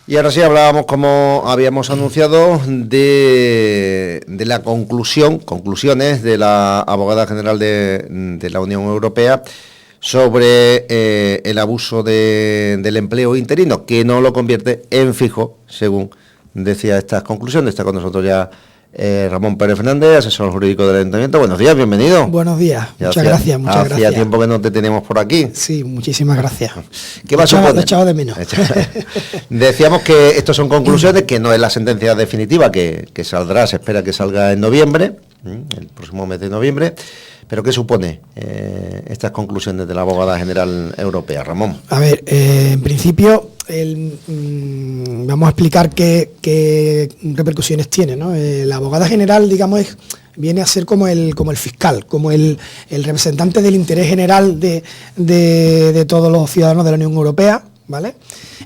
Y ahora sí hablábamos, como habíamos anunciado, de la conclusiones de la abogada general de la Unión Europea sobre el abuso del empleo interino, que no lo convierte en fijo, según decía estas conclusiones. Está con nosotros ya Ramón Pérez Fernández, asesor jurídico del Ayuntamiento. Buenos días, bienvenido. Buenos días, muchas gracias. Hacía tiempo que no te teníamos por aquí. Sí, muchísimas gracias. ¿Qué va a suponer? Lo echaba de menos. Decíamos que estos son conclusiones, que no es la sentencia definitiva, que saldrá, se espera que salga en noviembre, el próximo mes de noviembre. ¿Pero qué supone estas conclusiones de la abogada general europea, Ramón? A ver, en principio, vamos a explicar qué repercusiones tiene, ¿no? La abogada general, digamos, viene a ser como el fiscal, como el representante del interés general de todos los ciudadanos de la Unión Europea, ¿vale?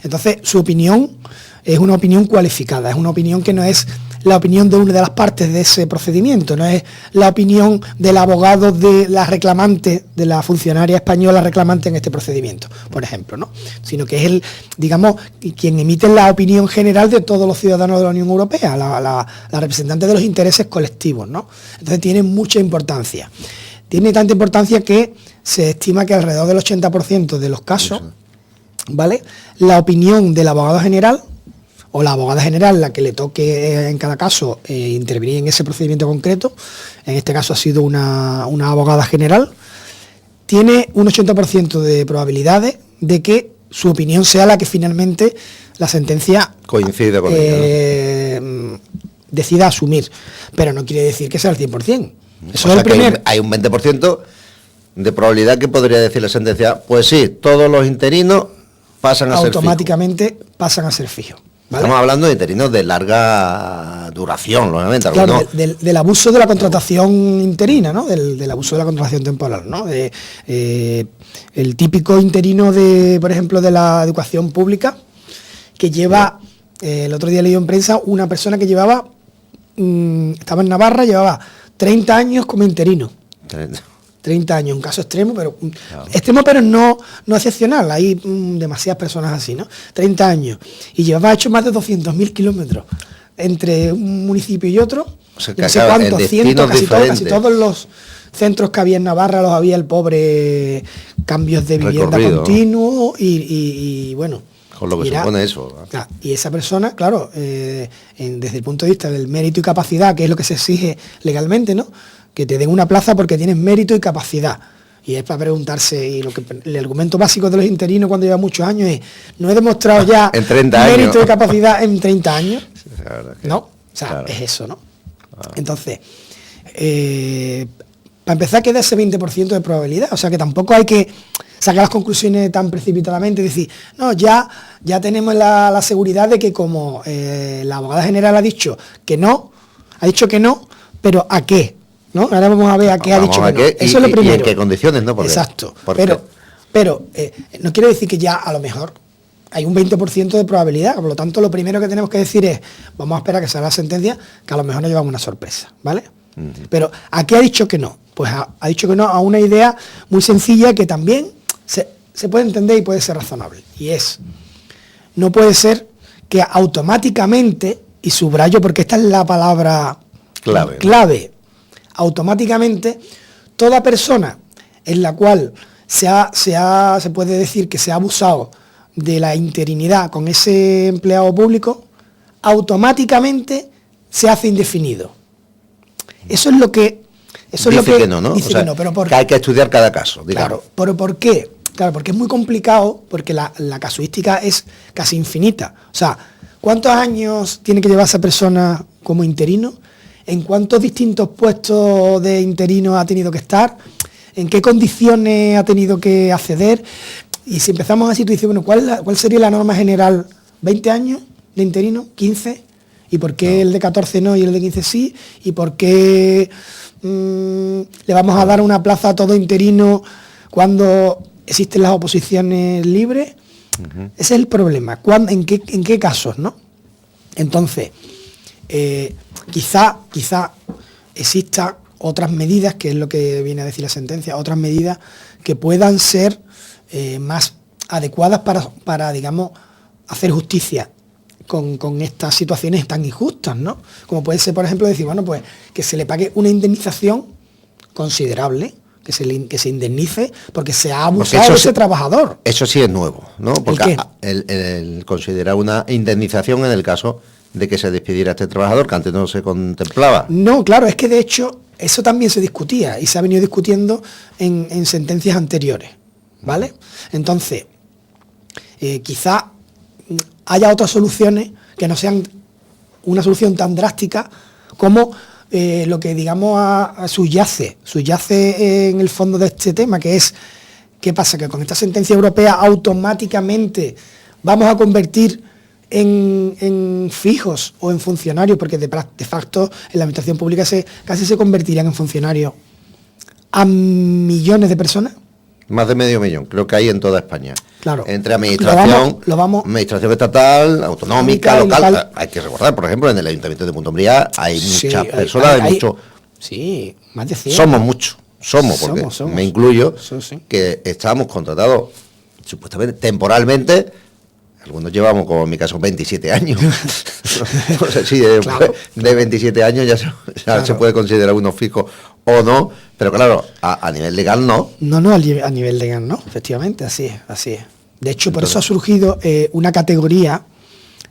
Entonces, su opinión es una opinión cualificada, es una opinión que no es la opinión de una de las partes de ese procedimiento, no es la opinión del abogado de la reclamante, de la funcionaria española reclamante en este procedimiento, por ejemplo, ¿no? Sino que es quien emite la opinión general de todos los ciudadanos de la Unión Europea, la representante de los intereses colectivos, ¿no? Entonces tiene mucha importancia. Tiene tanta importancia que se estima que alrededor del 80% de los casos, ¿vale?, la opinión del abogado general o la abogada general, la que le toque en cada caso intervenir en ese procedimiento concreto, en este caso ha sido una abogada general, tiene un 80% de probabilidades de que su opinión sea la que finalmente la sentencia coincide con ella, ¿no? Decida asumir, pero no quiere decir que sea el 100%. Eso es hay un 20% de probabilidad que podría decir la sentencia, pues sí, todos los interinos pasan a ser fijos. Automáticamente pasan a ser fijos. ¿Vale? Estamos hablando de interinos de larga duración, lógicamente. Claro, del abuso de la contratación interina, ¿no? Del abuso de la contratación temporal, ¿no? El típico interino por ejemplo, de la educación pública, que lleva, el otro día leí en prensa, una persona que estaba en Navarra, llevaba 30 años como interino. 30 años, un caso extremo, pero no excepcional, hay demasiadas personas así, ¿no? 30 años, y llevaba hecho más de 200.000 kilómetros entre un municipio y otro, o sea, no sé cuántos, cientos, casi todos los centros que había en Navarra los había el pobre, cambios de vivienda continuo y bueno. Con lo que supone eso, ¿no? Y esa persona, claro, desde el punto de vista del mérito y capacidad, que es lo que se exige legalmente, ¿no?, que te den una plaza porque tienes mérito y capacidad. Y es para preguntarse, y el argumento básico de los interinos cuando lleva muchos años es, no he demostrado ya en 30 mérito años. y capacidad en 30 años. Sí, ¿no? O sea, claro. Es eso, ¿no? Entonces, para empezar queda ese 20% de probabilidad, o sea que tampoco hay que sacar las conclusiones tan precipitadamente y decir, no, ya tenemos la seguridad de que como la abogada general ha dicho que no, pero ¿a qué? ¿No? Ahora vamos a ver a qué ha dicho que no. Eso es lo primero. ¿Y en qué condiciones, no? Exacto. Pero no quiere decir que ya a lo mejor hay un 20% de probabilidad. Por lo tanto, lo primero que tenemos que decir es, vamos a esperar a que salga la sentencia, que a lo mejor nos llevamos una sorpresa, ¿vale? Pero ¿a qué ha dicho que no? Pues ha dicho que no a una idea muy sencilla que también se puede entender y puede ser razonable. Y no puede ser que automáticamente, y subrayo porque esta es la palabra clave, automáticamente toda persona en la cual se puede decir que se ha abusado de la interinidad con ese empleado público, automáticamente se hace indefinido. Eso es lo que dice que no, dice, o sea, que no, pero que hay que estudiar cada caso, digamos. Claro, pero ¿por qué? Claro, porque es muy complicado, porque la casuística es casi infinita. O sea, ¿cuántos años tiene que llevar esa persona como interino? ¿En cuántos distintos puestos de interino ha tenido que estar? ¿En qué condiciones ha tenido que acceder? Y si empezamos así, tú dices, bueno, ¿cuál sería la norma general? ¿20 años de interino? ¿15? ¿Y por qué el de 14 no y el de 15 sí? ¿Y por qué le vamos a dar una plaza a todo interino cuando existen las oposiciones libres? Ese es el problema. ¿En qué casos, no? Entonces, quizá exista otras medidas, que es lo que viene a decir la sentencia, otras medidas que puedan ser más adecuadas para, digamos, hacer justicia con estas situaciones tan injustas, ¿no? Como puede ser, por ejemplo, decir, bueno, pues que se le pague una indemnización considerable, que se indemnice porque se ha abusado de ese trabajador. Eso sí es nuevo, ¿no? Porque el considerar una indemnización en el caso de que se despidiera a este trabajador, que antes no se contemplaba. No, claro, es que de hecho eso también se discutía y se ha venido discutiendo en sentencias anteriores, ¿vale? Entonces, quizá haya otras soluciones que no sean una solución tan drástica como lo que, digamos, subyace en el fondo de este tema, que es, ¿qué pasa? Que con esta sentencia europea automáticamente vamos a convertir en fijos o en funcionarios, porque de facto en la administración pública casi se convertirían en funcionarios a millones de personas. Más de medio millón, creo que hay en toda España. Claro. Entre administración, administración estatal, autonómica, local. Hay que recordar, por ejemplo, en el Ayuntamiento de Punta Umbría hay muchas personas, hay mucho. Sí, más de 100. Somos muchos, porque me incluyo, que estamos contratados supuestamente temporalmente. Algunos llevamos, como en mi caso, 27 años. No sé si de 27 años ya se puede considerar uno fijo o no, pero claro, a nivel legal no. No, a nivel legal no, efectivamente, así es. De hecho, por eso ha surgido una categoría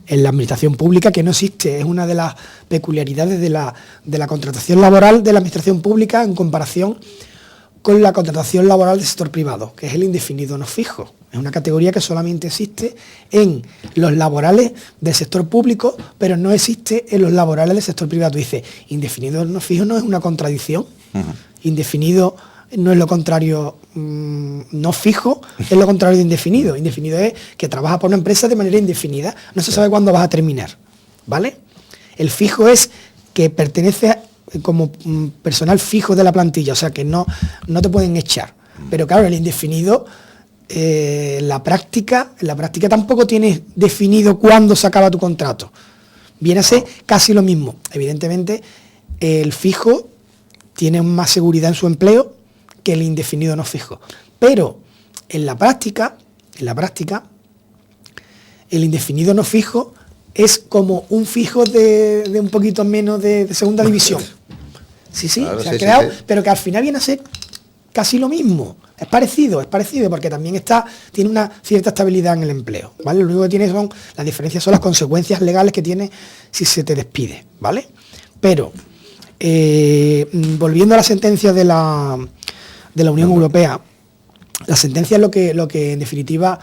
en la administración pública que no existe. Es una de las peculiaridades de la contratación laboral de la administración pública en comparación con la contratación laboral del sector privado, que es el indefinido no fijo. Es una categoría que solamente existe en los laborales del sector público, pero no existe en los laborales del sector privado. Tú dices, indefinido no fijo no es una contradicción. Indefinido no es lo contrario, no fijo es lo contrario de indefinido. Indefinido es que trabaja por una empresa de manera indefinida, no se sabe cuándo vas a terminar, ¿vale? El fijo es que pertenece como personal fijo de la plantilla, o sea que no te pueden echar. Pero claro, el indefinido, en la práctica tampoco tienes definido cuándo se acaba tu contrato. Viene a ser casi lo mismo. Evidentemente, el fijo tiene más seguridad en su empleo que el indefinido no fijo. Pero en la práctica, el indefinido no fijo es como un fijo de un poquito menos de segunda división. Sí, claro, se ha creado, pero que al final viene a ser casi lo mismo. Es parecido, porque también tiene una cierta estabilidad en el empleo, ¿vale? Lo único que tiene las diferencias son las consecuencias legales que tiene si se te despide, ¿vale? Pero, volviendo a la sentencia de la Unión Europea, la sentencia es lo que en definitiva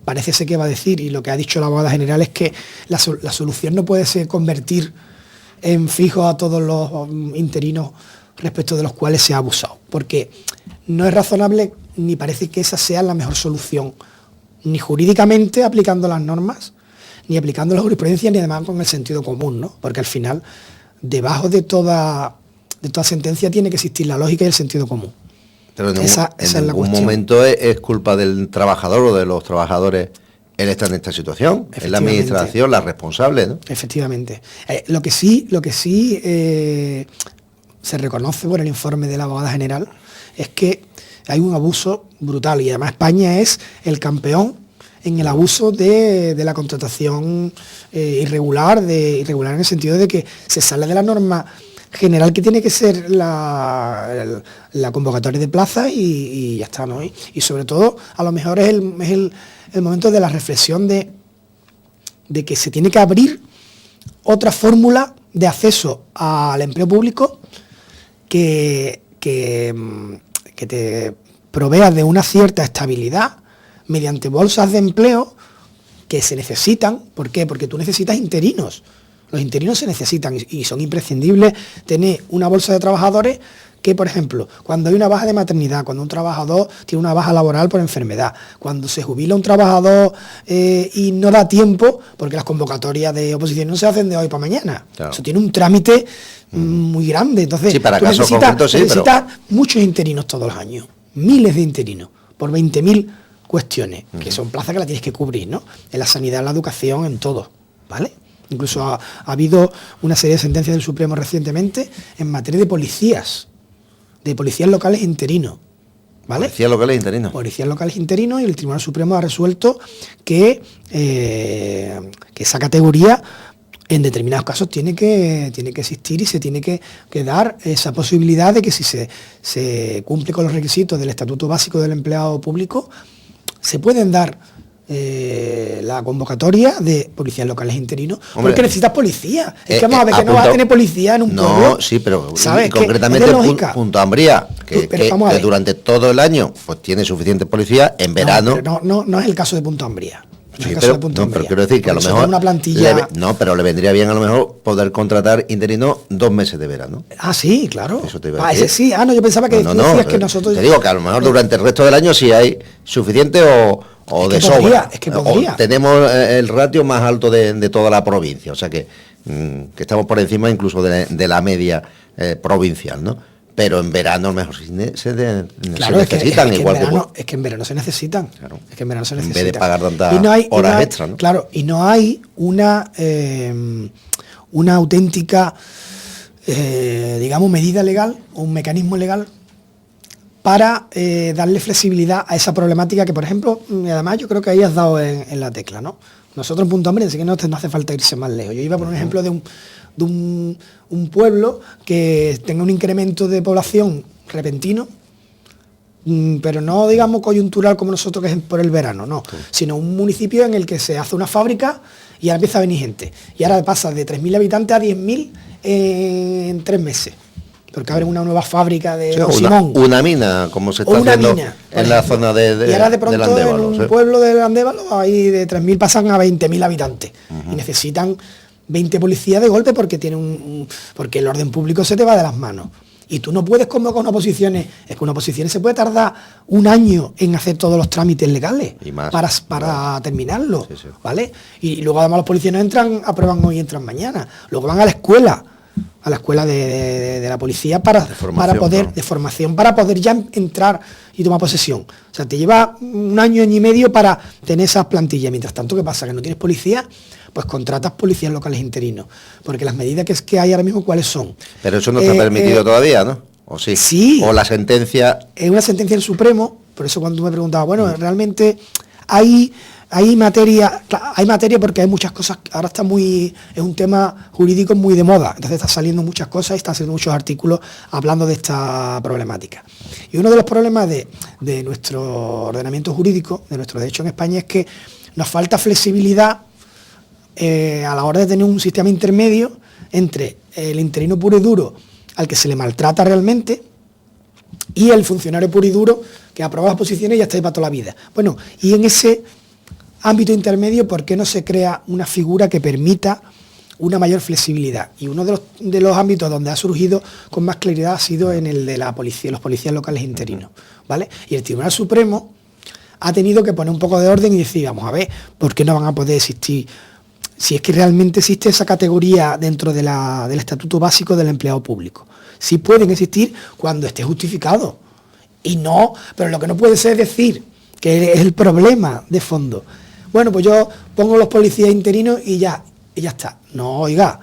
parece ser que va a decir, y lo que ha dicho la abogada general es que la solución no puede ser convertir en fijo a todos los interinos respecto de los cuales se ha abusado, porque no es razonable ni parece que esa sea la mejor solución, ni jurídicamente aplicando las normas, ni aplicando la jurisprudencia, ni además con el sentido común, ¿no? Porque al final, debajo de toda sentencia tiene que existir la lógica y el sentido común. Pero en algún momento es culpa del trabajador o de los trabajadores él está en esta situación, es la administración la responsable, ¿no? Efectivamente. Lo que sí se reconoce por el informe de la abogada general es que hay un abuso brutal y además España es el campeón en el abuso de la contratación irregular en el sentido de que se sale de la norma general que tiene que ser la convocatoria de plazas y ya está, ¿no? Y sobre todo, a lo mejor es el momento de la reflexión de que se tiene que abrir otra fórmula de acceso al empleo público que te provea de una cierta estabilidad mediante bolsas de empleo que se necesitan. ¿Por qué? Porque tú necesitas interinos. Los interinos se necesitan y son imprescindibles tener una bolsa de trabajadores que, por ejemplo, cuando hay una baja de maternidad, cuando un trabajador tiene una baja laboral por enfermedad, cuando se jubila un trabajador y no da tiempo, porque las convocatorias de oposición no se hacen de hoy para mañana. Claro. Eso tiene un trámite muy grande. Entonces, para tú necesitas muchos interinos todos los años, miles de interinos, por 20.000 cuestiones, que son plazas que las tienes que cubrir, ¿no? En la sanidad, en la educación, en todo, ¿vale? Incluso ha habido una serie de sentencias del Supremo recientemente en materia de policías locales interinos, ¿vale? Policías locales interinos. Policías locales interinos, y el Tribunal Supremo ha resuelto que esa categoría en determinados casos tiene que existir, y se tiene que dar esa posibilidad de que si se cumple con los requisitos del Estatuto Básico del Empleado Público, se pueden dar la convocatoria de policías locales interinos. Hombre, porque necesitas policía. Es que vamos a ver que no vas a tener policía en un pueblo. No, sí, pero ¿sabes? Concretamente Punto Ambría, que durante todo el año pues tiene suficiente policía, en verano. No es el caso de Punto Ambría. Sí, pero quiero decir que a lo mejor una plantilla... pero le vendría bien a lo mejor poder contratar interinos 2 meses de verano. Ah, sí, claro. Eso te iba a decir. Ese sí. Yo pensaba que decías que nosotros... Te digo que a lo mejor durante el resto del año sí hay suficiente o de sobra. Es que podría. Tenemos el ratio más alto de toda la provincia, o sea que estamos por encima incluso de la media provincial, ¿no? Pero en verano a lo mejor se necesitan igual que... Es que en verano se necesitan. Claro. Es que en verano se necesitan. En vez de pagar tantas horas extras, ¿no? Claro, y no hay una auténtica, digamos, medida legal o un mecanismo legal para darle flexibilidad a esa problemática que, por ejemplo, además yo creo que ahí has dado en la tecla, ¿no? Nosotros en Punto Hambre, así que no hace falta irse más lejos. Yo iba por un ejemplo de un pueblo que tenga un incremento de población repentino, pero no, digamos, coyuntural como nosotros, que es por el verano, no, sino un municipio en el que se hace una fábrica y ahora empieza a venir gente. Y ahora pasa de 3.000 habitantes a 10.000 en 3 meses. Porque abren una nueva fábrica de Simón. Una mina, como se está haciendo en la zona de y ahora de pronto Andévalo, en un pueblo de Andévalo, ahí de 3.000 pasan a 20.000 habitantes. Y necesitan 20 policías de golpe porque porque el orden público se te va de las manos. Y tú no puedes convocar unas oposiciones. Es que una oposición se puede tardar 1 año en hacer todos los trámites legales y más, para terminarlo. Sí. ¿Vale? Y luego además los policías no entran, aprueban hoy y entran mañana. Luego van a la escuela de la policía para poder, de formación, para poder ya entrar y tomar posesión. O sea, te lleva 1 año y medio para tener esas plantillas. Mientras tanto, ¿qué pasa? Que no tienes policía, pues contratas policías locales interinos. Porque las medidas que hay ahora mismo, ¿cuáles son? Pero eso no está permitido todavía, ¿no? ¿O sí? Sí. O la sentencia... Es una sentencia del Supremo, por eso cuando tú me preguntabas, bueno, realmente hay materia porque hay muchas cosas, ahora es un tema jurídico muy de moda, entonces están saliendo muchas cosas y están saliendo muchos artículos hablando de esta problemática. Y uno de los problemas de nuestro ordenamiento jurídico, de nuestro derecho en España, es que nos falta flexibilidad a la hora de tener un sistema intermedio entre el interino puro y duro al que se le maltrata realmente y el funcionario puro y duro que aprueba las posiciones y ya está ahí para toda la vida. Bueno, y en ese ámbito intermedio, ¿por qué no se crea una figura que permita una mayor flexibilidad? Y uno de los ámbitos donde ha surgido con más claridad ha sido en el de la policía, los policías locales interinos, ¿vale? Y el Tribunal Supremo ha tenido que poner un poco de orden y decir, vamos a ver, ¿por qué no van a poder existir? Si es que realmente existe esa categoría dentro del Estatuto Básico del Empleado Público. Sí pueden existir cuando esté justificado. Y no, pero lo que no puede ser es decir que es el problema de fondo. Bueno, pues yo pongo los policías interinos y ya está. No, oiga,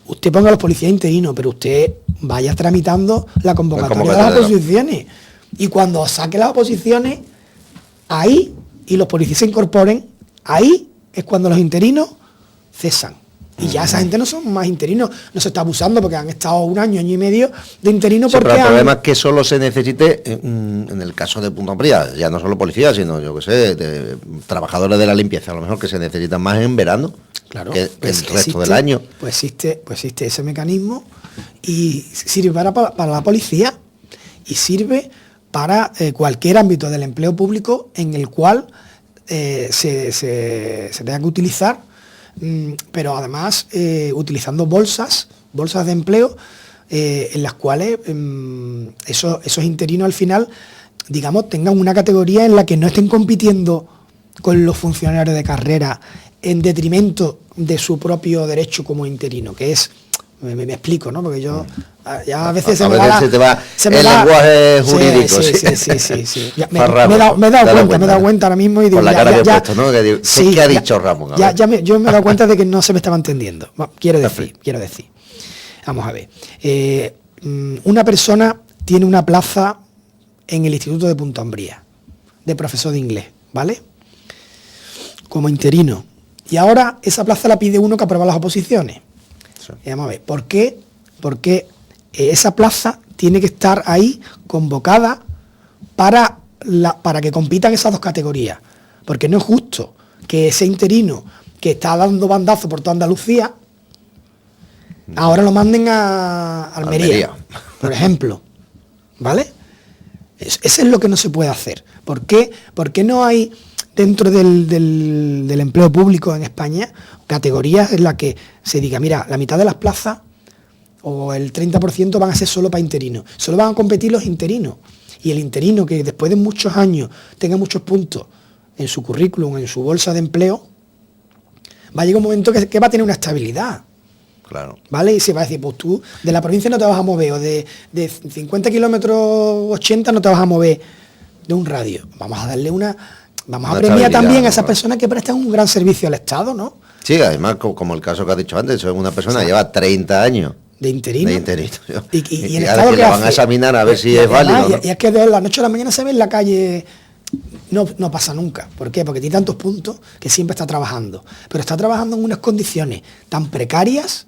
usted ponga los policías interinos, pero usted vaya tramitando la convocatoria de las oposiciones. Y cuando saque las oposiciones, ahí, y los policías se incorporen, ahí es cuando los interinos cesan. Y ya esa gente no son más interinos, no se está abusando porque han estado 1 año, año y medio de interinos. Sí, pero el problema es que solo se necesite, en el caso de Punto Ambría, ya no solo policías, sino yo que sé, trabajadores de la limpieza, a lo mejor que se necesitan más en verano, claro, que el resto del año. Pues existe ese mecanismo y sirve para la policía y sirve para cualquier ámbito del empleo público en el cual se tenga que utilizar, pero además utilizando bolsas de empleo en las cuales esos interinos al final, digamos, tengan una categoría en la que no estén compitiendo con los funcionarios de carrera en detrimento de su propio derecho como interino, que es... Me explico, ¿no? Porque yo ya a veces se me va el lenguaje jurídico. Sí. Me he dado cuenta ahora mismo y digo, por la cara que he puesto, ¿no? ¿Qué ha dicho Ramón? Yo me he dado cuenta de que no se me estaba entendiendo. Quiero decir. Vamos a ver. Una persona tiene una plaza en el Instituto de Punta Umbría, de profesor de inglés, ¿vale? Como interino. Y ahora esa plaza la pide uno que aprueba las oposiciones. Sí. Y vamos a ver, ¿por qué? Porque esa plaza tiene que estar ahí convocada para que compitan esas dos categorías. Porque no es justo que ese interino que está dando bandazo por toda Andalucía, ahora lo manden a Almería, por ejemplo. ¿Vale? Eso es lo que no se puede hacer. ¿Por qué no hay dentro del empleo público en España categorías en las que se diga, mira, la mitad de las plazas o el 30% van a ser solo para interinos? Solo van a competir los interinos. Y el interino que después de muchos años tenga muchos puntos en su currículum, en su bolsa de empleo, va a llegar un momento que va a tener una estabilidad. Claro. ¿Vale? Y se va a decir, pues tú de la provincia no te vas a mover, o de 50 kilómetros 80 no te vas a mover de un radio. Vamos a darle vamos a premiar también a esas personas que prestan un gran servicio al Estado, ¿no? Sí, además, como el caso que has dicho antes, es una persona que lleva 30 años de interino. Y el Estado que le van a examinar a ver si es válido, ¿no? Y es que de la noche a la mañana se ve en la calle. No pasa nunca. ¿Por qué? Porque tiene tantos puntos que siempre está trabajando. Pero está trabajando en unas condiciones tan precarias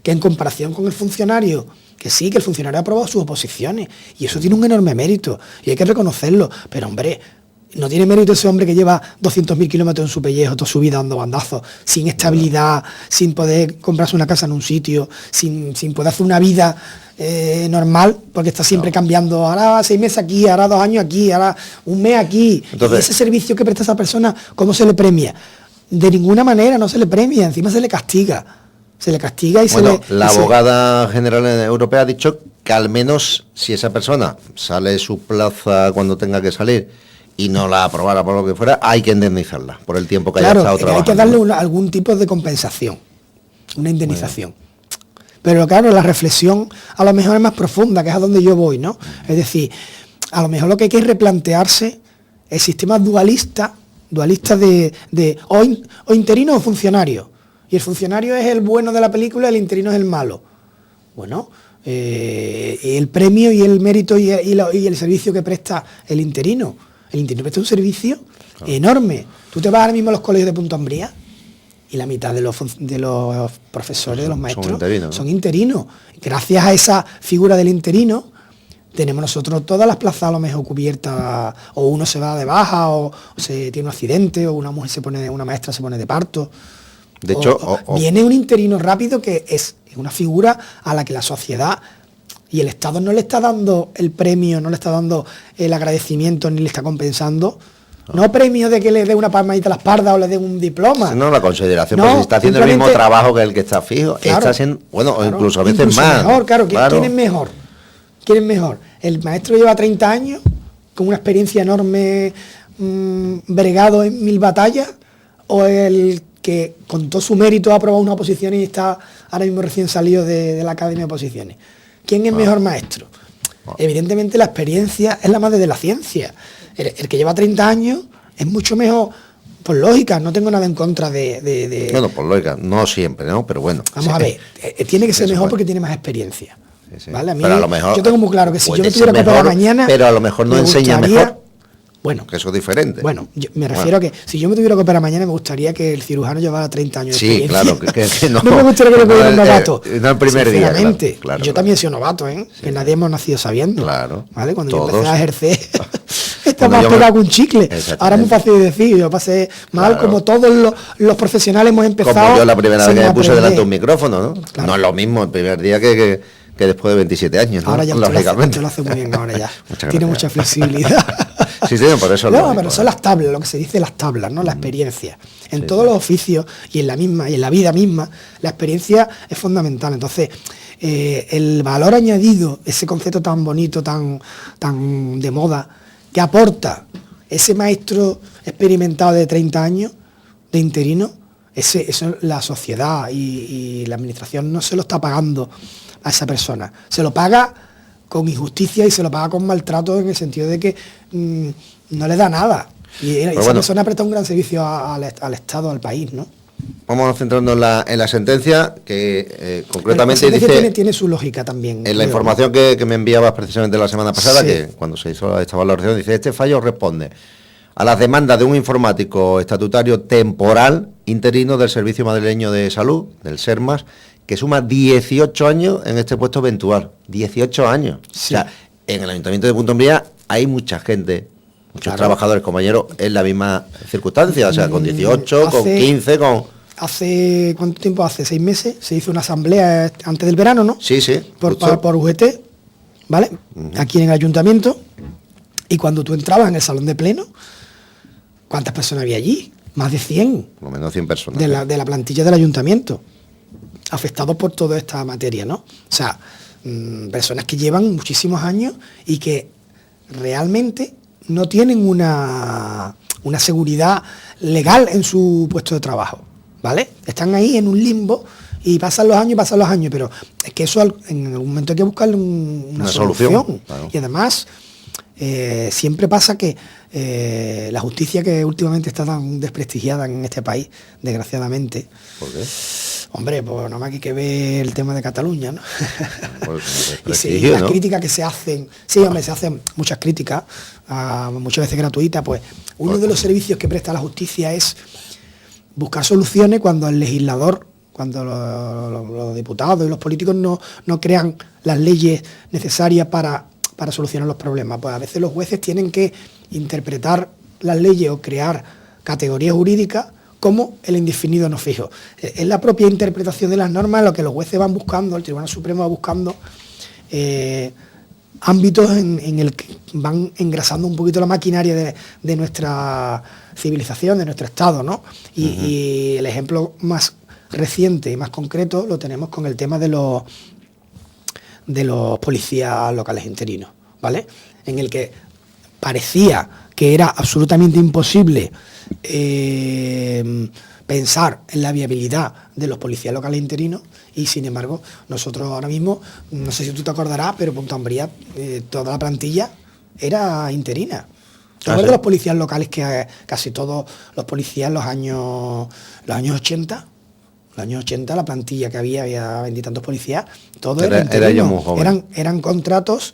que en comparación con el funcionario, que sí, que el funcionario ha aprobado sus oposiciones. Y eso tiene un enorme mérito. Y hay que reconocerlo. Pero, hombre, no tiene mérito ese hombre que lleva 200.000 kilómetros en su pellejo toda su vida dando bandazos, sin estabilidad, sin poder comprarse una casa en un sitio, sin poder hacer una vida normal, porque está siempre cambiando, ahora 6 meses aquí, ahora 2 años aquí, ahora un mes aquí. Entonces, ese servicio que presta esa persona, ¿cómo se le premia? De ninguna manera no se le premia, encima se le castiga. Se le castiga y la abogada general europea ha dicho que al menos si esa persona sale de su plaza cuando tenga que salir y no la aprobara por lo que fuera, hay que indemnizarla por el tiempo que haya estado trabajando. Hay que darle algún tipo de compensación, una indemnización. Bueno. Pero claro, la reflexión a lo mejor es más profunda, que es a donde yo voy, ¿no? Es decir, a lo mejor lo que hay que replantearse el sistema dualista de o interino o funcionario. Y el funcionario es el bueno de la película, el interino es el malo. Bueno, el premio y el mérito y el servicio que presta el interino. El interino presta un servicio enorme. Tú te vas ahora mismo a los colegios de Punta Umbría y la mitad de los profesores, de los maestros, son interinos. Gracias a esa figura del interino, tenemos nosotros todas las plazas a lo mejor cubiertas, o uno se va de baja, o se tiene un accidente, o una maestra se pone de parto. De hecho, viene un interino rápido que es una figura a la que la sociedad y el Estado no le está dando el premio, no le está dando el agradecimiento, ni le está compensando. No premio de que le dé una palmadita a la espalda o le dé un diploma. No, la consideración, pues si está haciendo el mismo trabajo que el que está fijo, claro, está haciendo, o incluso a veces más. Mejor, claro. ¿Quién es mejor? ¿Quién es mejor? ¿El maestro lleva 30 años, con una experiencia enorme, bregado en 1000 batallas? ¿O el que con todo su mérito ha aprobado una oposición y está ahora mismo recién salido de la Academia de Oposiciones? ¿Quién es mejor maestro? Evidentemente la experiencia es la madre de la ciencia. El que lleva 30 años es mucho mejor, por lógica, no tengo nada en contra de... Bueno, por lógica, no siempre, ¿no? Pero bueno. Vamos a ver, tiene que ser mejor porque tiene más experiencia. Sí. ¿Vale? A mí, pero a lo mejor, yo tengo muy claro que si yo me tuviera que operar mañana... Pero a lo mejor no enseña mejor. Bueno, que eso es diferente. Bueno, me refiero a que si yo me tuviera que operar mañana, me gustaría que el cirujano llevara 30 años de experiencia. Sí, claro, que no. No me gustaría que le pudiera un novato. No el primer día. Claro, yo también he sido novato, ¿eh? Sí. Que nadie hemos nacido sabiendo. Claro. ¿Vale? Cuando yo empecé a ejercer, estaba más pegado que un chicle. Ahora es muy fácil de decir, yo pasé mal, como todos los profesionales hemos empezado. Como yo la primera vez que me puse delante de un micrófono, ¿no? Claro. No es lo mismo el primer día que después de 27 años, ¿no? Ahora ya lógicamente. lo hace muy bien ahora ya. Tiene mucha flexibilidad. Sí, por eso no, pero son las tablas, lo que se dice las tablas, ¿no? La experiencia. En todos los oficios y en la vida misma, la experiencia es fundamental. Entonces, el valor añadido, ese concepto tan bonito, tan de moda, que aporta ese maestro experimentado de 30 años, de interino, eso la sociedad y la administración no se lo está pagando a esa persona. Se lo paga con injusticia y se lo paga con maltrato, en el sentido de que no le da nada. Y esa persona presta un gran servicio al Estado, al país, ¿no? vamos centrarnos en la sentencia, que concretamente la sentencia dice... tiene su lógica también. En la información que me enviabas precisamente la semana pasada, sí, que cuando se hizo esta valoración, dice: este fallo responde a las demandas de un informático estatutario temporal interino del Servicio Madrileño de Salud, del SERMAS, que suma 18 años en este puesto eventual. 18 años. Sí. O sea, en el Ayuntamiento de Punta Umbría hay mucha gente, muchos trabajadores, compañeros, en la misma circunstancia, o sea, con 18, con 15, con... Hace, ¿cuánto tiempo hace? 6 meses, se hizo una asamblea antes del verano, ¿no? Sí, sí. Por UGT, ¿vale? Aquí en el Ayuntamiento, y cuando tú entrabas en el salón de pleno, ¿cuántas personas había allí? Más de 100. Por lo menos 100 personas. De la plantilla del Ayuntamiento, afectados por toda esta materia, ¿no? O sea, personas que llevan muchísimos años y que realmente no tienen una seguridad legal en su puesto de trabajo, ¿vale? Están ahí en un limbo y pasan los años, pero es que eso en algún momento hay que buscarle una solución. Claro. Y además, siempre pasa que la justicia, que últimamente está tan desprestigiada en este país, desgraciadamente. ¿Por qué? Hombre, pues nada más que hay que ver el tema de Cataluña, ¿no? Y las críticas que se hacen, sí, hombre, se hacen muchas críticas, muchas veces gratuitas, pues uno de los servicios que presta la justicia es buscar soluciones cuando el legislador, cuando los diputados y los políticos no crean las leyes necesarias para solucionar los problemas. Pues a veces los jueces tienen que interpretar las leyes o crear categorías jurídicas como el indefinido no fijo. Es la propia interpretación de las normas lo que los jueces van buscando, el Tribunal Supremo va buscando ámbitos en el que van engrasando un poquito la maquinaria de nuestra civilización, de nuestro Estado, ¿no? Y el ejemplo más reciente y más concreto lo tenemos con el tema de los policías locales interinos, ¿vale? En el que parecía que era absolutamente imposible pensar en la viabilidad de los policías locales interinos, y sin embargo nosotros ahora mismo, no sé si tú te acordarás, pero Punta Umbría, toda la plantilla era interina. ¿Te acuerdas de los policías locales que casi todos los policías en los años 80? Los años 80 la plantilla que había veintitantos policías, todos eran contratos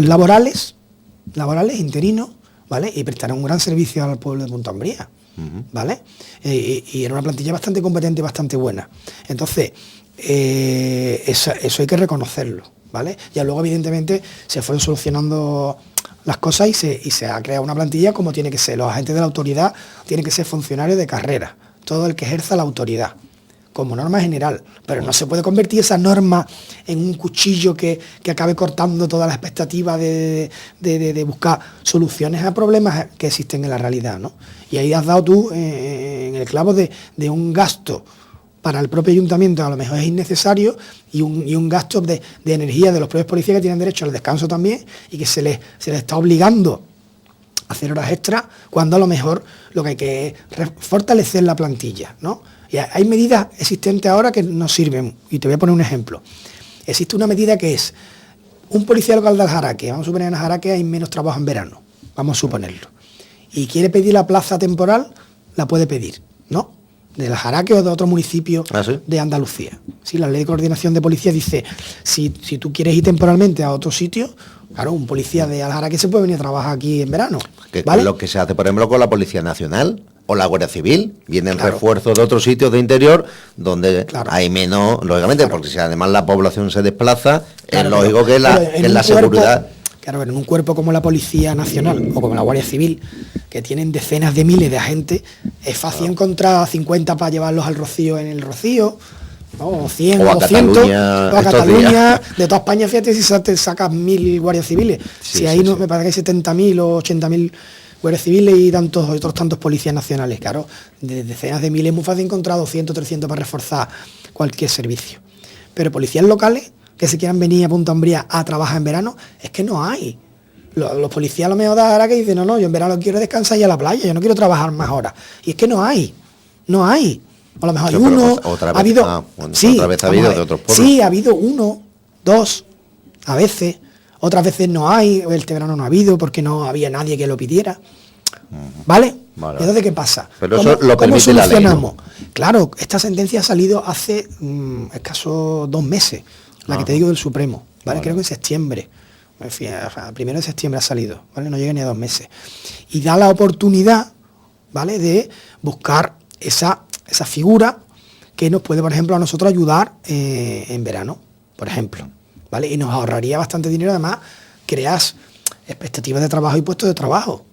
laborales interinos, ¿vale? Y prestaron un gran servicio al pueblo de Punta Umbría, ¿vale? Y era una plantilla bastante competente y bastante buena. Entonces, eso hay que reconocerlo, ¿vale? Ya luego, evidentemente, se fueron solucionando las cosas y se ha creado una plantilla como tiene que ser. Los agentes de la autoridad tienen que ser funcionarios de carrera, todo el que ejerza la autoridad, como norma general, pero no se puede convertir esa norma en un cuchillo que acabe cortando todas las expectativas de buscar soluciones a problemas que existen en la realidad, ¿no? Y ahí has dado tú en el clavo de un gasto para el propio ayuntamiento, a lo mejor es innecesario, y un gasto de energía de los propios policías, que tienen derecho al descanso también, y que se les está obligando a hacer horas extras, cuando a lo mejor lo que hay que es fortalecer la plantilla, ¿no? Y hay medidas existentes ahora que no sirven, y te voy a poner un ejemplo. Existe una medida que es un policía local de Aljaraque, vamos a suponer en Aljaraque hay menos trabajo en verano, vamos a suponerlo, y quiere pedir la plaza temporal, la puede pedir, ¿no? De Aljaraque o de otro municipio de Andalucía. Sí, la ley de coordinación de policía dice, si tú quieres ir temporalmente a otro sitio, claro, un policía de Aljaraque se puede venir a trabajar aquí en verano, ¿vale? Es lo que se hace, por ejemplo, con la Policía Nacional o la Guardia Civil. Vienen refuerzos de otros sitios de interior donde hay menos, lógicamente, porque si además la población se desplaza, es lógico que la seguridad... Claro, pero en un cuerpo como la Policía Nacional o como la Guardia Civil, que tienen decenas de miles de agentes, es fácil encontrar 50 para llevarlos al Rocío en el Rocío, ¿no? O 100 o 200, o a Cataluña, de toda España. Fíjate si te sacas 1000 guardias civiles, si ahí me parece que hay 70.000 o 80.000 guardias civiles y otros tantos policías nacionales. Claro, de decenas de miles es muy fácil encontrar 200, 300 para reforzar cualquier servicio. Pero policías locales que se quieran venir a Punta Umbría a trabajar en verano, es que no hay. Los policías a lo mejor de ahora que dicen, no, yo en verano quiero descansar y a la playa, yo no quiero trabajar más horas. Y es que no hay. A lo mejor hay uno, ha habido de otros pueblos. Sí, ha habido uno, dos, a veces, otras veces no hay, este verano no ha habido porque no había nadie que lo pidiera. ¿Vale? Vale. Entonces, ¿qué pasa? Pero eso lo ¿Cómo permite la ley, solucionamos? Claro, esta sentencia ha salido hace escasos 2 meses, la que te digo del Supremo, ¿vale? Creo que en septiembre. En fin, a 1 de septiembre ha salido, ¿vale? No llega ni a 2 meses. Y da la oportunidad, ¿vale?, de buscar esa figura que nos puede, por ejemplo, a nosotros ayudar en verano, por ejemplo, ¿vale? Y nos ahorraría bastante dinero, además, creas expectativas de trabajo y puestos de trabajo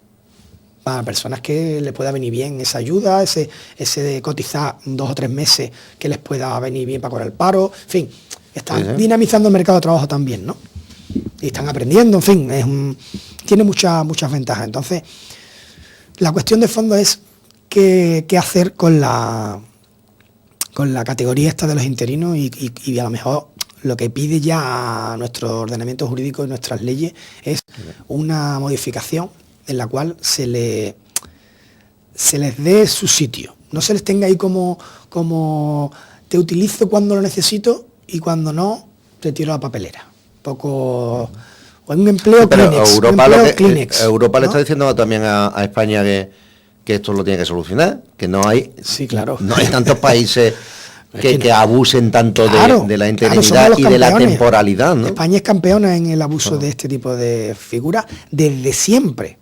para personas que les pueda venir bien esa ayuda, ese de cotizar 2 o 3 meses que les pueda venir bien para cobrar el paro, en fin, están dinamizando el mercado de trabajo también, ¿no? Y están aprendiendo, en fin, tiene muchas ventajas. Entonces, la cuestión de fondo es qué hacer con la categoría esta de los interinos y a lo mejor lo que pide ya nuestro ordenamiento jurídico y nuestras leyes es una modificación en la cual se les dé su sitio. No se les tenga ahí como te utilizo cuando lo necesito y cuando no, te tiro la papelera. O en un empleo Kleenex. Europa ¿no? le está diciendo también a España que esto lo tiene que solucionar, que no hay, sí, claro, no hay tantos países que abusen tanto de la interinidad claro, y de la temporalidad, ¿no? España es campeona en el abuso de este tipo de figuras desde siempre,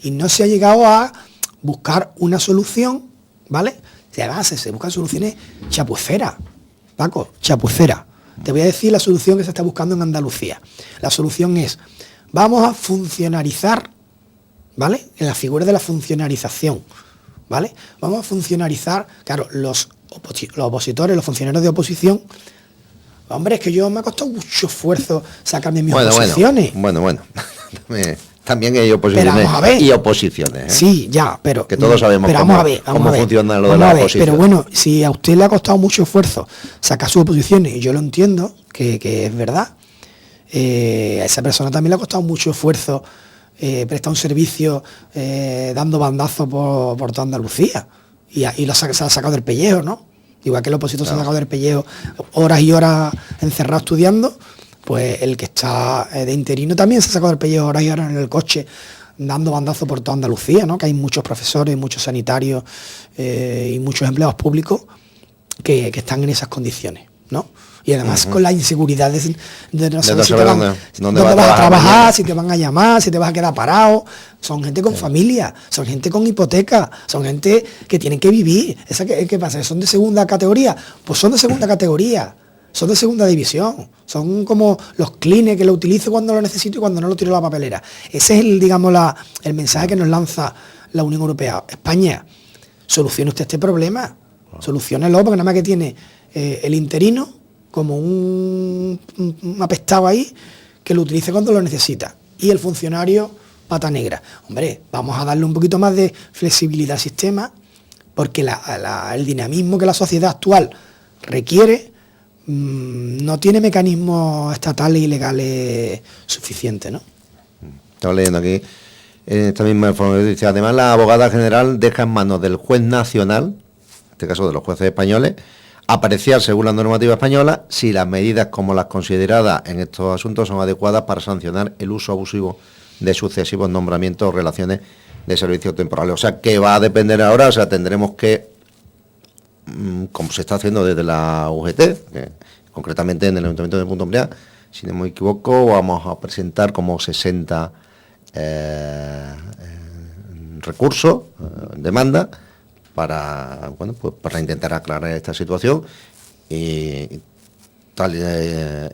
y no se ha llegado a buscar una solución, ¿vale? Además se buscan soluciones chapuceras, Paco, chapuceras. Te voy a decir la solución que se está buscando en Andalucía. La solución es, vamos a funcionarizar, ¿vale?, en la figura de la funcionarización, ¿vale? Vamos a funcionarizar, claro, los opositores, los funcionarios de oposición. Hombre, es que me ha costado mucho esfuerzo sacarme mis oposiciones. Bueno. También hay oposiciones y oposiciones, ¿eh? Sí, ya, pero... Que todos sabemos cómo funciona lo de la oposición. Pero bueno, si a usted le ha costado mucho esfuerzo sacar sus oposiciones, y yo lo entiendo, que es verdad, a esa persona también le ha costado mucho esfuerzo prestar un servicio dando bandazos por toda Andalucía. Y se ha sacado del pellejo, ¿no? Igual que el opositor se ha sacado del pellejo horas y horas encerrado estudiando, pues el que está de interino también se ha sacado del pellejo horas y horas en el coche dando bandazos por toda Andalucía, ¿no? Que hay muchos profesores, muchos sanitarios y muchos empleados públicos que están en esas condiciones, ¿no? Y además con la inseguridad de no saber si dónde vas a trabajar, si te van a llamar, si te vas a quedar parado. Son gente con familia, son gente con hipoteca, son gente que tienen que vivir. ¿Qué pasa? ¿Son de segunda categoría? Pues son de segunda categoría, son de segunda división. Son como los Kleenex que lo utilizo cuando lo necesito y cuando no lo tiro a la papelera. Ese es el mensaje que nos lanza la Unión Europea. España, solucione usted este problema, soluciónelo, porque nada más que tiene el interino como un apestado ahí que lo utilice cuando lo necesita, y el funcionario pata negra. Hombre, vamos a darle un poquito más de flexibilidad al sistema, porque el dinamismo que la sociedad actual requiere no tiene mecanismos estatales y legales suficientes, ¿no? Estaba leyendo aquí en esta misma información, dice, además la abogada general deja en manos del juez nacional, en este caso de los jueces españoles, apreciar según la normativa española si las medidas como las consideradas en estos asuntos son adecuadas para sancionar el uso abusivo de sucesivos nombramientos o relaciones de servicio temporales. O sea, que va a depender ahora, o sea, tendremos que, como se está haciendo desde la UGT, concretamente en el Ayuntamiento de Punta Umbría, si no me equivoco, vamos a presentar como 60 recursos, demanda, para intentar aclarar esta situación, y tal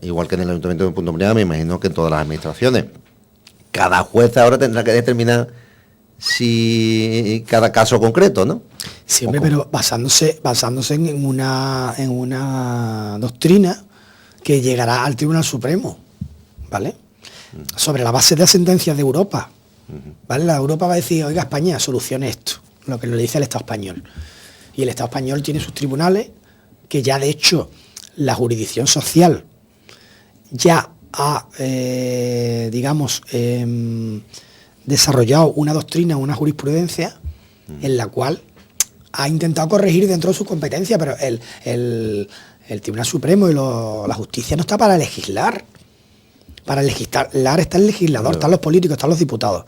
igual que en el Ayuntamiento de Punta Umbría, me imagino que en todas las administraciones. Cada juez ahora tendrá que determinar si cada caso concreto, ¿no? Siempre, pero basándose en una doctrina que llegará al Tribunal Supremo, ¿vale? Sobre la base de las sentencias de Europa, ¿vale? La Europa va a decir, oiga, España, solucione esto, lo que le dice el Estado español. Y el Estado español tiene sus tribunales, que ya de hecho la jurisdicción social ya ha, desarrollado una doctrina, una jurisprudencia en la cual ha intentado corregir dentro de su competencia, pero el Tribunal Supremo y la justicia no está para legislar. Para legislar está el legislador, están los políticos, están los diputados.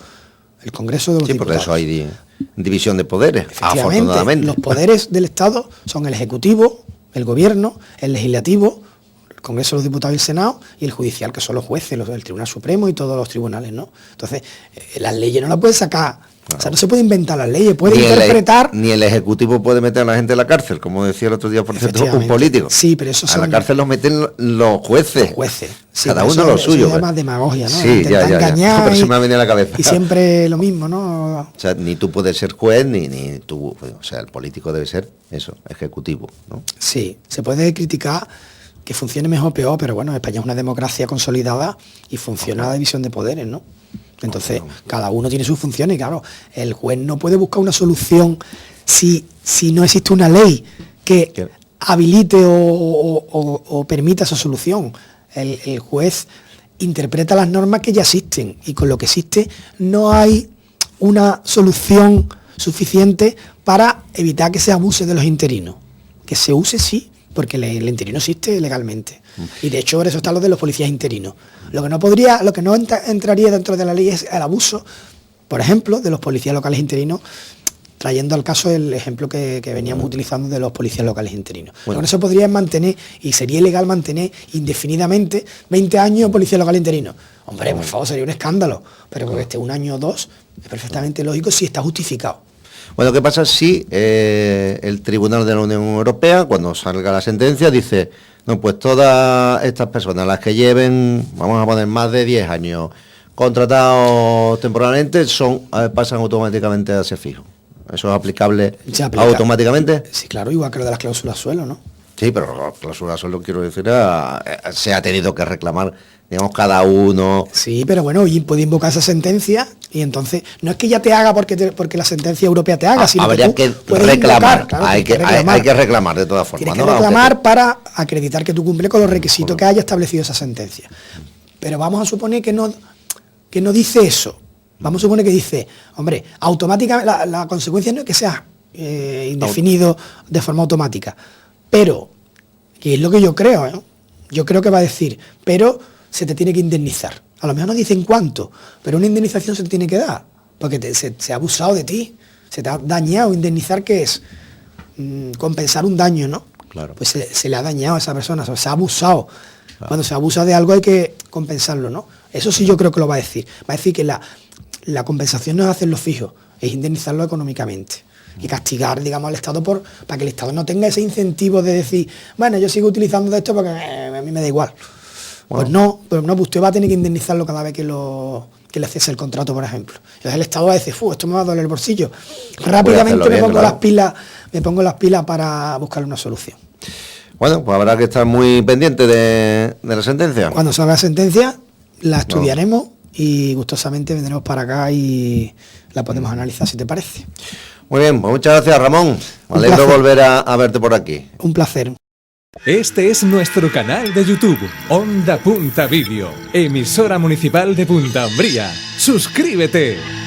el Congreso de los Diputados. Diputados. Sí, por eso hay división de poderes, afortunadamente. Los poderes del Estado son el Ejecutivo, el Gobierno, el Legislativo, el Congreso de los Diputados y el Senado, y el Judicial, que son los jueces, el Tribunal Supremo y todos los tribunales, ¿no? Entonces, las leyes no las puedes sacar. O sea, no se puede inventar las leyes, puede interpretar... Ni el Ejecutivo puede meter a la gente en la cárcel, como decía el otro día, por cierto, un político. Sí, pero eso a la cárcel los meten los jueces. Sí, cada uno lo suyo. Eso es más demagogia, ¿no? Sí, ya. Engañar Pero se me ha venido a la cabeza. Y siempre lo mismo, ¿no? O sea, ni tú puedes ser juez, ni tú... O sea, el político debe ser eso, ejecutivo, ¿no? Sí, se puede criticar que funcione mejor o peor, pero bueno, España es una democracia consolidada y funciona la división de poderes, ¿no? Entonces, cada uno tiene sus funciones y claro, el juez no puede buscar una solución si no existe una ley que habilite o permita esa solución. El juez interpreta las normas que ya existen y con lo que existe no hay una solución suficiente para evitar que se abuse de los interinos. Que se use, sí, porque el interino existe legalmente. Y de hecho, por eso están los de los policías interinos. Lo que no entraría dentro de la ley es el abuso, por ejemplo, de los policías locales interinos, trayendo al caso el ejemplo que veníamos utilizando de los policías locales interinos. Bueno. Con eso podrían mantener, y sería ilegal mantener indefinidamente 20 años policía local interino. Hombre, por favor, sería un escándalo. Pero porque esté un año o dos, es perfectamente lógico si está justificado. Bueno, ¿qué pasa si el Tribunal de la Unión Europea, cuando salga la sentencia, dice, no, pues todas estas personas, las que lleven, vamos a poner más de 10 años contratados temporalmente, pasan automáticamente a ser fijo? ¿Eso es aplicable automáticamente? Sí, claro, igual que lo de las cláusulas suelo, ¿no? Sí, pero la cláusula suelo, quiero decir, se ha tenido que reclamar, digamos, cada uno. Sí, pero bueno, y puede invocar esa sentencia y entonces no es que ya te haga porque la sentencia europea te haga, sino habría que tú reclamar, invocar, claro, hay que reclamar de todas formas. Tienes que reclamar para acreditar que tú cumples con los requisitos que haya establecido esa sentencia. Pero vamos a suponer que no dice eso. Vamos a suponer que dice, hombre, automáticamente la consecuencia no es que sea indefinido de forma automática, pero, que es lo que yo creo, ¿eh? Yo creo que va a decir, pero se te tiene que indemnizar. A lo mejor no dicen cuánto, pero una indemnización se te tiene que dar, porque se ha abusado de ti, se te ha dañado. Indemnizar, ¿qué es? Compensar un daño, ¿no? Claro. Pues se le ha dañado a esa persona, o sea, se ha abusado. Claro. Cuando se abusa de algo hay que compensarlo, ¿no? Eso sí yo creo que lo va a decir. Va a decir que la compensación no es hacerlo fijo, es indemnizarlo económicamente. Y castigar, digamos, al Estado para que el Estado no tenga ese incentivo de decir, bueno, yo sigo utilizando de esto porque a mí me da igual. Bueno. Pues no, pues usted va a tener que indemnizarlo cada vez que le cese el contrato, por ejemplo. Entonces el Estado va a decir, esto me va a doler el bolsillo. Rápidamente me pongo las pilas para buscar una solución. Bueno, pues habrá que estar muy pendiente de la sentencia. Cuando salga la sentencia, la estudiaremos y gustosamente vendremos para acá y la podemos analizar, si te parece. Muy bien, pues muchas gracias, Ramón. Me alegro volver a verte por aquí. Un placer. Este es nuestro canal de YouTube, Onda Punta Vídeo, emisora municipal de Punta Umbría. ¡Suscríbete!